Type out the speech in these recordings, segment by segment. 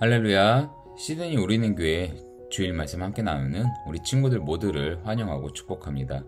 할렐루야. 시드니 우리는 교회 주일 말씀 함께 나누는 우리 친구들 모두를 환영하고 축복합니다.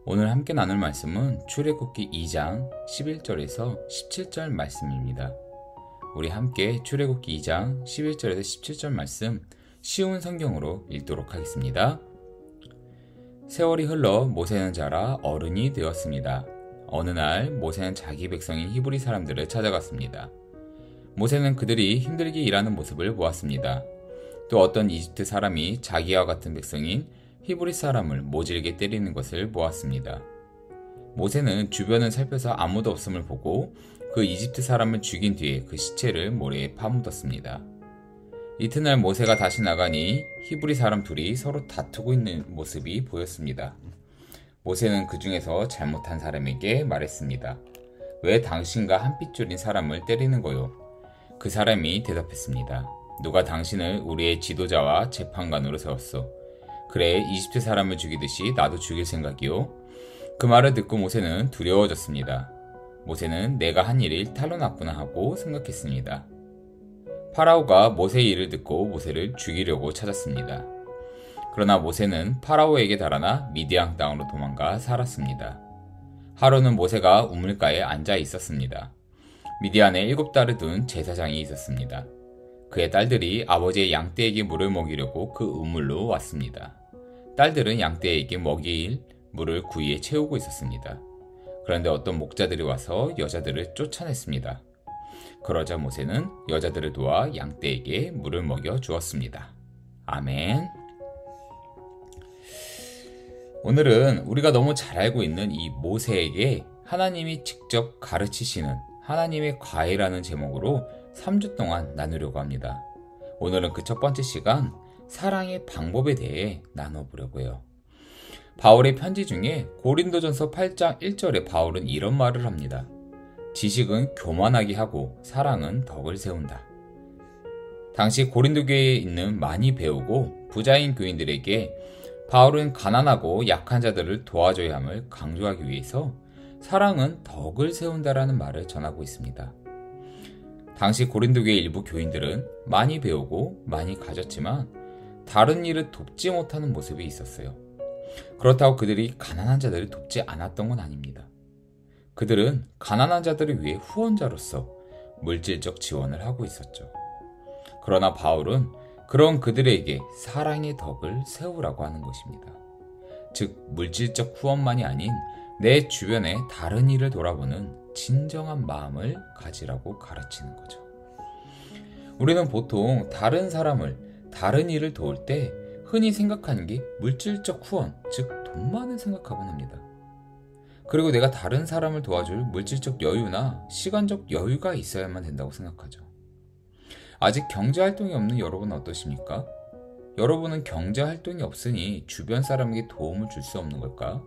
오늘 함께 나눌 말씀은 출애굽기 2장 11절에서 17절 말씀입니다. 우리 함께 출애굽기 2장 11절에서 17절 말씀 쉬운 성경으로 읽도록 하겠습니다. 세월이 흘러 모세는 자라 어른이 되었습니다. 어느 날 모세는 자기 백성인 히브리 사람들을 찾아갔습니다. 모세는 그들이 힘들게 일하는 모습을 보았습니다. 또 어떤 이집트 사람이 자기와 같은 백성인 히브리 사람을 모질게 때리는 것을 보았습니다. 모세는 주변을 살펴서 아무도 없음을 보고 그 이집트 사람을 죽인 뒤에 그 시체를 모래에 파묻었습니다. 이튿날 모세가 다시 나가니 히브리 사람 둘이 서로 다투고 있는 모습이 보였습니다. 모세는 그 중에서 잘못한 사람에게 말했습니다. 왜 당신과 한 핏줄인 사람을 때리는 거요? 그 사람이 대답했습니다. 누가 당신을 우리의 지도자와 재판관으로 세웠소? 그래 이집트 사람을 죽이듯이 나도 죽일 생각이요? 그 말을 듣고 모세는 두려워졌습니다. 모세는 내가 한 일이 탈로 났구나 하고 생각했습니다. 파라오가 모세의 일을 듣고 모세를 죽이려고 찾았습니다. 그러나 모세는 파라오에게 달아나 미디안 땅으로 도망가 살았습니다. 하루는 모세가 우물가에 앉아 있었습니다. 미디안에 7딸을 둔 제사장이 있었습니다. 그의 딸들이 아버지의 양떼에게 물을 먹이려고 그 우물로 왔습니다. 딸들은 양떼에게 먹일 물을 구이에 채우고 있었습니다. 그런데 어떤 목자들이 와서 여자들을 쫓아냈습니다. 그러자 모세는 여자들을 도와 양떼에게 물을 먹여 주었습니다. 아멘. 오늘은 우리가 너무 잘 알고 있는 이 모세에게 하나님이 직접 가르치시는 하나님의 과외라는 제목으로 3주 동안 나누려고 합니다. 오늘은 그 첫 번째 시간, 사랑의 방법에 대해 나눠보려고 해요. 바울의 편지 중에 고린도전서 8장 1절에 바울은 이런 말을 합니다. 지식은 교만하게 하고 사랑은 덕을 세운다. 당시 고린도 교회에 있는 많이 배우고 부자인 교인들에게 바울은 가난하고 약한 자들을 도와줘야 함을 강조하기 위해서 사랑은 덕을 세운다라는 말을 전하고 있습니다. 당시 고린도 교회 일부 교인들은 많이 배우고 많이 가졌지만 다른 일을 돕지 못하는 모습이 있었어요. 그렇다고 그들이 가난한 자들을 돕지 않았던 건 아닙니다. 그들은 가난한 자들을 위해 후원자로서 물질적 지원을 하고 있었죠. 그러나 바울은 그런 그들에게 사랑의 덕을 세우라고 하는 것입니다. 즉 물질적 후원만이 아닌 내 주변의 다른 일을 돌아보는 진정한 마음을 가지라고 가르치는 거죠. 우리는 보통 다른 사람을, 다른 일을 도울 때 흔히 생각하는 게 물질적 후원, 즉 돈만을 생각하곤 합니다. 그리고 내가 다른 사람을 도와줄 물질적 여유나 시간적 여유가 있어야만 된다고 생각하죠. 아직 경제활동이 없는 여러분은 어떠십니까? 여러분은 경제활동이 없으니 주변 사람에게 도움을 줄 수 없는 걸까?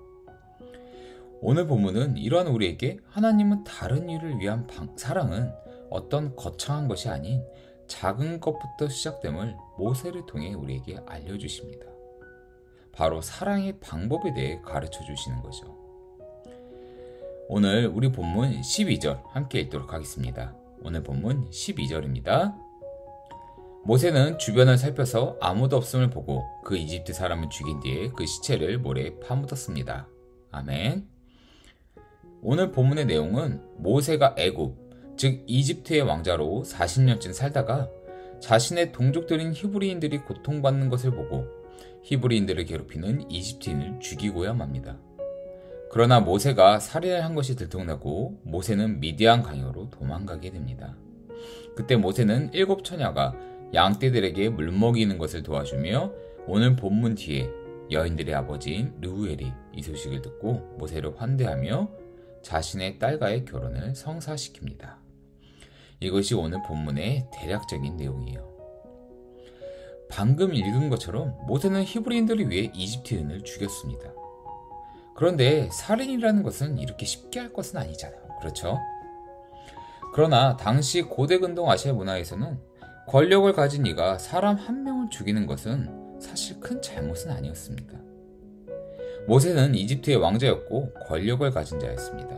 오늘 본문은 이러한 우리에게 하나님은 다른 일을 위한 사랑은 어떤 거창한 것이 아닌 작은 것부터 시작됨을 모세를 통해 우리에게 알려주십니다. 바로 사랑의 방법에 대해 가르쳐 주시는 거죠. 오늘 우리 본문 12절 함께 읽도록 하겠습니다. 오늘 본문 12절입니다. 모세는 주변을 살펴서 아무도 없음을 보고 그 이집트 사람을 죽인 뒤에 그 시체를 모래에 파묻었습니다. 아멘. 오늘 본문의 내용은 모세가 애굽, 즉 이집트의 왕자로 40년쯤 살다가 자신의 동족들인 히브리인들이 고통받는 것을 보고 히브리인들을 괴롭히는 이집트인을 죽이고야 맙니다. 그러나 모세가 살인을 한 것이 들통나고 모세는 미디안 강으로 도망가게 됩니다. 그때 모세는 7 처녀가 양떼들에게 물 먹이는 것을 도와주며 오늘 본문 뒤에 여인들의 아버지인 르우엘이 이 소식을 듣고 모세를 환대하며 자신의 딸과의 결혼을 성사시킵니다. 이것이 오늘 본문의 대략적인 내용이에요. 방금 읽은 것처럼 모세는 히브리인들을 위해 이집트인을 죽였습니다. 그런데 살인이라는 것은 이렇게 쉽게 할 것은 아니잖아요. 그렇죠? 그러나 당시 고대 근동 아시아 문화에서는 권력을 가진 이가 사람 한 명을 죽이는 것은 사실 큰 잘못은 아니었습니다. 모세는 이집트의 왕자였고 권력을 가진 자였습니다.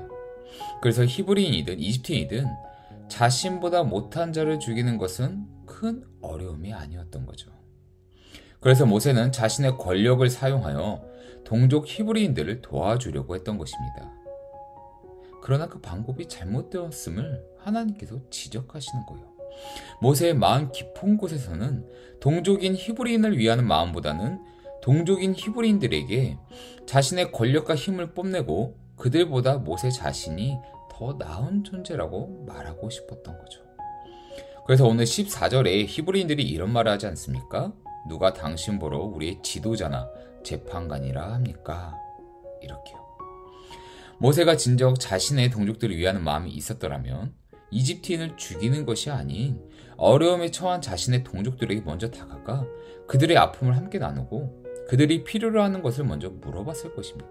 그래서 히브리인이든 이집트인이든 자신보다 못한 자를 죽이는 것은 큰 어려움이 아니었던 거죠. 그래서 모세는 자신의 권력을 사용하여 동족 히브리인들을 도와주려고 했던 것입니다. 그러나 그 방법이 잘못되었음을 하나님께서 지적하시는 거예요. 모세의 마음 깊은 곳에서는 동족인 히브리인을 위하는 마음보다는 동족인 히브리인들에게 자신의 권력과 힘을 뽐내고 그들보다 모세 자신이 더 나은 존재라고 말하고 싶었던 거죠. 그래서 오늘 14절에 히브리인들이 이런 말을 하지 않습니까? 누가 당신 보러 우리의 지도자나 재판관이라 합니까? 이렇게요. 모세가 진정 자신의 동족들을 위하는 마음이 있었더라면 이집트인을 죽이는 것이 아닌 어려움에 처한 자신의 동족들에게 먼저 다가가 그들의 아픔을 함께 나누고 그들이 필요로 하는 것을 먼저 물어봤을 것입니다.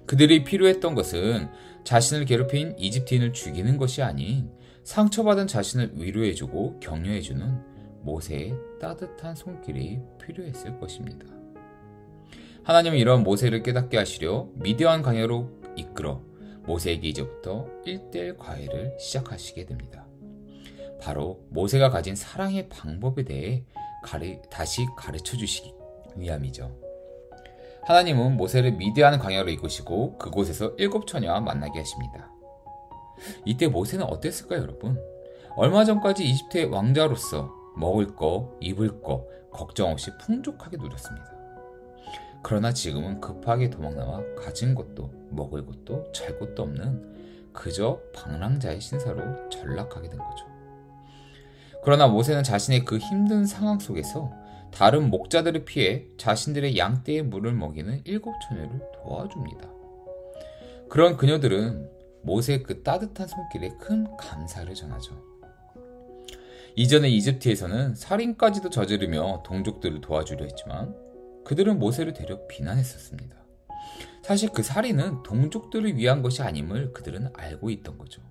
그들이 필요했던 것은 자신을 괴롭힌 이집트인을 죽이는 것이 아닌 상처받은 자신을 위로해주고 격려해주는 모세의 따뜻한 손길이 필요했을 것입니다. 하나님은 이런 모세를 깨닫게 하시려 미디안 광야로 이끌어 모세에게 이제부터 1:1 과외를 시작하시게 됩니다. 바로 모세가 가진 사랑의 방법에 대해 다시 가르쳐 주시기 위함이죠. 하나님은 모세를 미디안 광야로 이끄시고 그곳에서 7 처녀와 만나게 하십니다. 이때 모세는 어땠을까요, 여러분? 얼마 전까지 이집트의 왕자로서 먹을 거, 입을 거 걱정 없이 풍족하게 누렸습니다. 그러나 지금은 급하게 도망나와 가진 것도 먹을 것도 잘 것도 없는 그저 방랑자의 신사로 전락하게 된 거죠. 그러나 모세는 자신의 그 힘든 상황 속에서 다른 목자들을 피해 자신들의 양떼의 물을 먹이는 7 처녀를 도와줍니다. 그런 그녀들은 모세의 그 따뜻한 손길에 큰 감사를 전하죠. 이전에 이집트에서는 살인까지도 저지르며 동족들을 도와주려 했지만 그들은 모세를 되려 비난했었습니다. 사실 그 살인은 동족들을 위한 것이 아님을 그들은 알고 있던 거죠.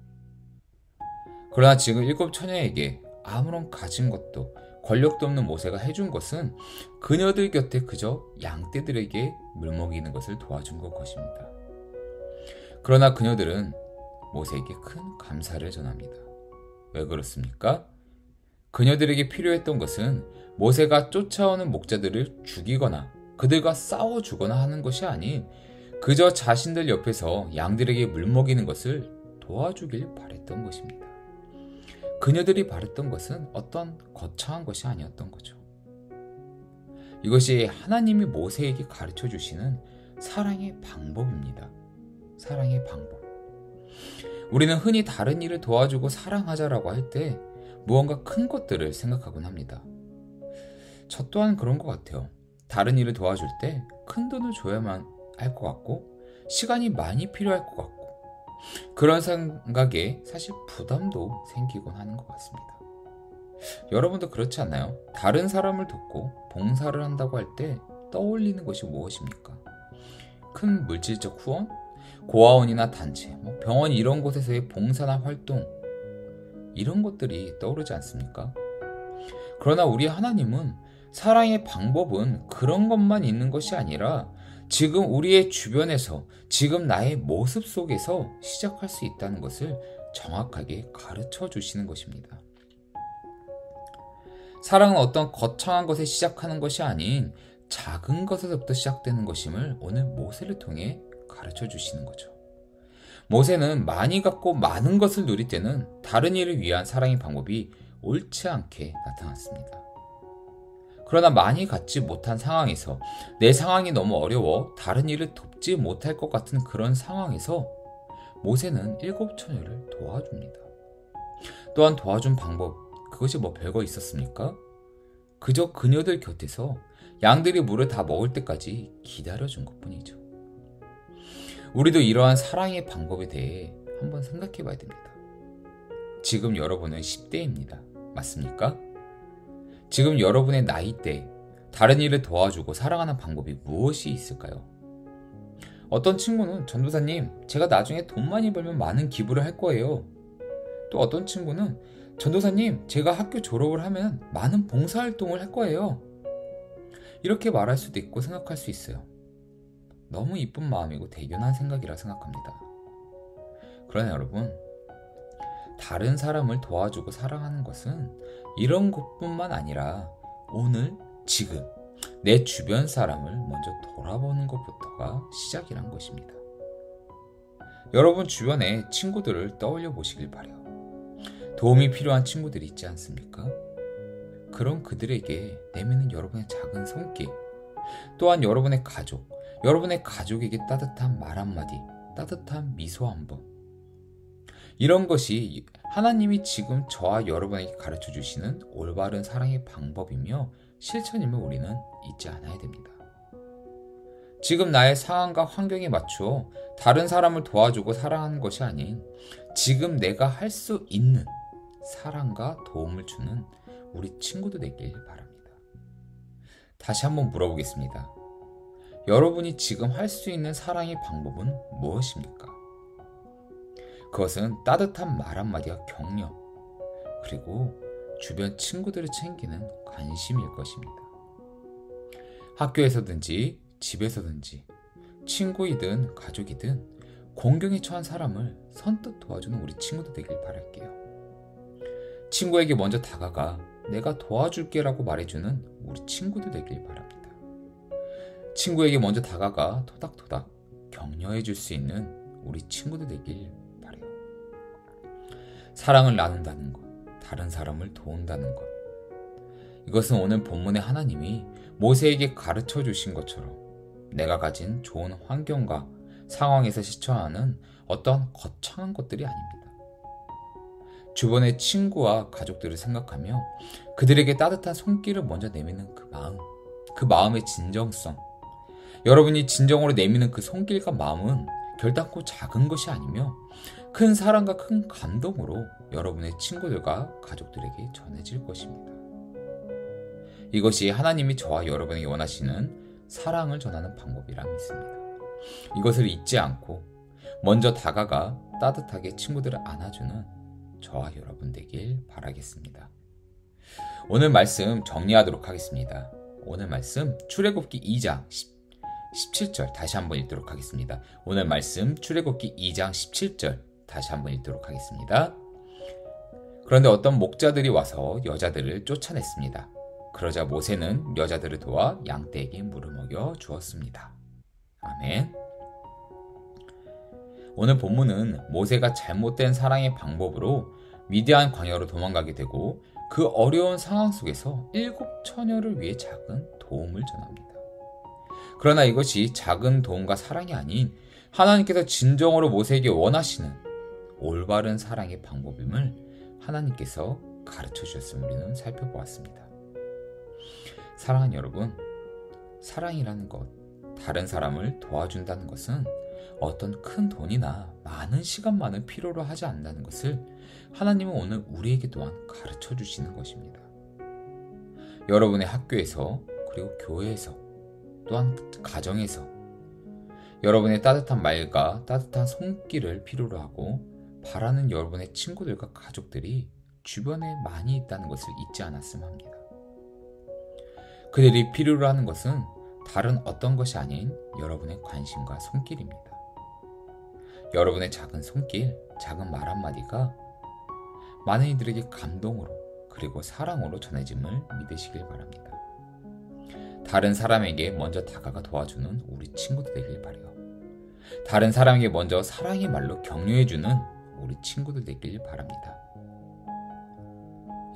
그러나 지금 7 처녀에게 아무런 가진 것도 권력도 없는 모세가 해준 것은 그녀들 곁에 그저 양떼들에게 물먹이는 것을 도와준 것입니다. 그러나 그녀들은 모세에게 큰 감사를 전합니다. 왜 그렇습니까? 그녀들에게 필요했던 것은 모세가 쫓아오는 목자들을 죽이거나 그들과 싸워 주거나 하는 것이 아닌 그저 자신들 옆에서 양들에게 물먹이는 것을 도와주길 바랬던 것입니다. 그녀들이 바랬던 것은 어떤 거창한 것이 아니었던 거죠. 이것이 하나님이 모세에게 가르쳐 주시는 사랑의 방법입니다. 사랑의 방법. 우리는 흔히 다른 일을 도와주고 사랑하자라고 할 때 무언가 큰 것들을 생각하곤 합니다. 저 또한 그런 것 같아요. 다른 일을 도와줄 때 큰 돈을 줘야만 할 것 같고 시간이 많이 필요할 것 같고 그런 생각에 사실 부담도 생기곤 하는 것 같습니다. 여러분도 그렇지 않나요? 다른 사람을 돕고 봉사를 한다고 할 때 떠올리는 것이 무엇입니까? 큰 물질적 후원? 고아원이나 단체, 병원 이런 곳에서의 봉사나 활동 이런 것들이 떠오르지 않습니까? 그러나 우리 하나님은 사랑의 방법은 그런 것만 있는 것이 아니라 지금 우리의 주변에서 지금 나의 모습 속에서 시작할 수 있다는 것을 정확하게 가르쳐 주시는 것입니다. 사랑은 어떤 거창한 것에 시작하는 것이 아닌 작은 것에서부터 시작되는 것임을 오늘 모세를 통해 가르쳐 주시는 거죠. 모세는 많이 갖고 많은 것을 누릴 때는 다른 일을 위한 사랑의 방법이 옳지 않게 나타났습니다. 그러나 많이 갖지 못한 상황에서 내 상황이 너무 어려워 다른 일을 돕지 못할 것 같은 그런 상황에서 모세는 7 처녀를 도와줍니다. 또한 도와준 방법, 그것이 별거 있었습니까? 그저 그녀들 곁에서 양들이 물을 다 먹을 때까지 기다려준 것뿐이죠. 우리도 이러한 사랑의 방법에 대해 한번 생각해 봐야 됩니다. 지금 여러분은 10대입니다. 맞습니까? 지금 여러분의 나이대에 다른 일을 도와주고 사랑하는 방법이 무엇이 있을까요? 어떤 친구는 전도사님, 제가 나중에 돈 많이 벌면 많은 기부를 할 거예요. 또 어떤 친구는 전도사님, 제가 학교 졸업을 하면 많은 봉사활동을 할 거예요. 이렇게 말할 수도 있고 생각할 수 있어요. 너무 이쁜 마음이고 대견한 생각이라 생각합니다. 그러나 여러분, 다른 사람을 도와주고 사랑하는 것은 이런 것뿐만 아니라 오늘, 지금 내 주변 사람을 먼저 돌아보는 것부터가 시작이란 것입니다. 여러분 주변의 친구들을 떠올려 보시길 바라요. 도움이 필요한 친구들이 있지 않습니까? 그럼 그들에게 내미는 여러분의 작은 손길, 또한 여러분의 가족에게 따뜻한 말 한마디, 따뜻한 미소 한번, 이런 것이 하나님이 지금 저와 여러분에게 가르쳐 주시는 올바른 사랑의 방법이며 실천임을 우리는 잊지 않아야 됩니다. 지금 나의 상황과 환경에 맞추어 다른 사람을 도와주고 사랑하는 것이 아닌 지금 내가 할 수 있는 사랑과 도움을 주는 우리 친구도 되길 바랍니다. 다시 한번 물어보겠습니다. 여러분이 지금 할 수 있는 사랑의 방법은 무엇입니까? 그것은 따뜻한 말 한마디와 격려, 그리고 주변 친구들을 챙기는 관심일 것입니다. 학교에서든지 집에서든지 친구이든 가족이든 공경에 처한 사람을 선뜻 도와주는 우리 친구도 되길 바랄게요. 친구에게 먼저 다가가 내가 도와줄게 라고 말해주는 우리 친구도 되길 바랍니다. 친구에게 먼저 다가가 토닥토닥 격려해 줄 수 있는 우리 친구도 되길 바라요. 사랑을 나눈다는 것, 다른 사람을 도운다는 것, 이것은 오늘 본문의 하나님이 모세에게 가르쳐 주신 것처럼 내가 가진 좋은 환경과 상황에서 실천하는 어떤 거창한 것들이 아닙니다. 주변의 친구와 가족들을 생각하며 그들에게 따뜻한 손길을 먼저 내미는 그 마음의 진정성, 여러분이 진정으로 내미는 그 손길과 마음은 결단코 작은 것이 아니며 큰 사랑과 큰 감동으로 여러분의 친구들과 가족들에게 전해질 것입니다. 이것이 하나님이 저와 여러분에게 원하시는 사랑을 전하는 방법이라 믿습니다. 이것을 잊지 않고 먼저 다가가 따뜻하게 친구들을 안아주는 저와 여러분 되길 바라겠습니다. 오늘 말씀 정리하도록 하겠습니다. 오늘 말씀 출애굽기 2장 17절 다시 한번 읽도록 하겠습니다. 오늘 말씀 출애굽기 2장 17절 다시 한번 읽도록 하겠습니다. 그런데 어떤 목자들이 와서 여자들을 쫓아냈습니다. 그러자 모세는 여자들을 도와 양떼에게 물을 먹여 주었습니다. 아멘. 오늘 본문은 모세가 잘못된 사랑의 방법으로 미디안 광야로 도망가게 되고 그 어려운 상황 속에서 7 처녀를 위해 작은 도움을 전합니다. 그러나 이것이 작은 도움과 사랑이 아닌 하나님께서 진정으로 모세에게 원하시는 올바른 사랑의 방법임을 하나님께서 가르쳐 주셨음을 우리는 살펴보았습니다. 사랑하는 여러분, 사랑이라는 것, 다른 사람을 도와준다는 것은 어떤 큰 돈이나 많은 시간만을 필요로 하지 않는다는 것을 하나님은 오늘 우리에게 또한 가르쳐 주시는 것입니다. 여러분의 학교에서, 그리고 교회에서, 또한 가정에서 여러분의 따뜻한 말과 따뜻한 손길을 필요로 하고 바라는 여러분의 친구들과 가족들이 주변에 많이 있다는 것을 잊지 않았으면 합니다. 그들이 필요로 하는 것은 다른 어떤 것이 아닌 여러분의 관심과 손길입니다. 여러분의 작은 손길, 작은 말 한마디가 많은 이들에게 감동으로 그리고 사랑으로 전해짐을 믿으시길 바랍니다. 다른 사람에게 먼저 다가가 도와주는 우리 친구도 되길 바라요. 다른 사람에게 먼저 사랑의 말로 격려해주는 우리 친구도 되길 바랍니다.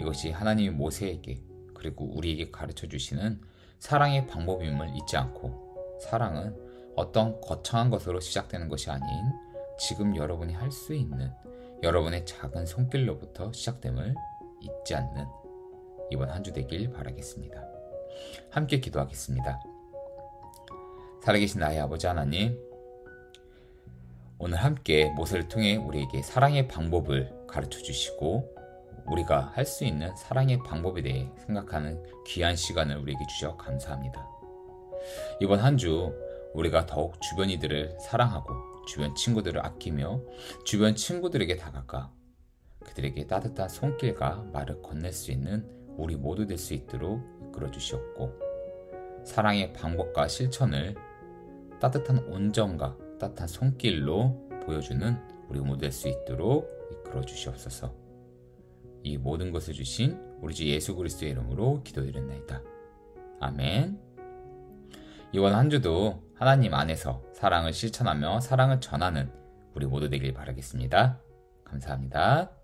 이것이 하나님이 모세에게 그리고 우리에게 가르쳐 주시는 사랑의 방법임을 잊지 않고, 사랑은 어떤 거창한 것으로 시작되는 것이 아닌 지금 여러분이 할 수 있는 여러분의 작은 손길로부터 시작됨을 잊지 않는 이번 한 주 되길 바라겠습니다. 함께 기도하겠습니다. 살아계신 나의 아버지 하나님, 오늘 함께 모세를 통해 우리에게 사랑의 방법을 가르쳐 주시고 우리가 할 수 있는 사랑의 방법에 대해 생각하는 귀한 시간을 우리에게 주셔서 감사합니다. 이번 한 주 우리가 더욱 주변 이들을 사랑하고 주변 친구들을 아끼며 주변 친구들에게 다가가 그들에게 따뜻한 손길과 말을 건넬 수 있는 우리 모두 될 수 있도록 이끌어 주시옵고, 사랑의 방법과 실천을 따뜻한 온정과 따뜻한 손길로 보여주는 우리 모두 될 수 있도록 이끌어 주시옵소서. 이 모든 것을 주신 우리 주 예수 그리스도의 이름으로 기도드렸나이다. 아멘. 이번 한 주도 하나님 안에서 사랑을 실천하며 사랑을 전하는 우리 모두 되길 바라겠습니다. 감사합니다.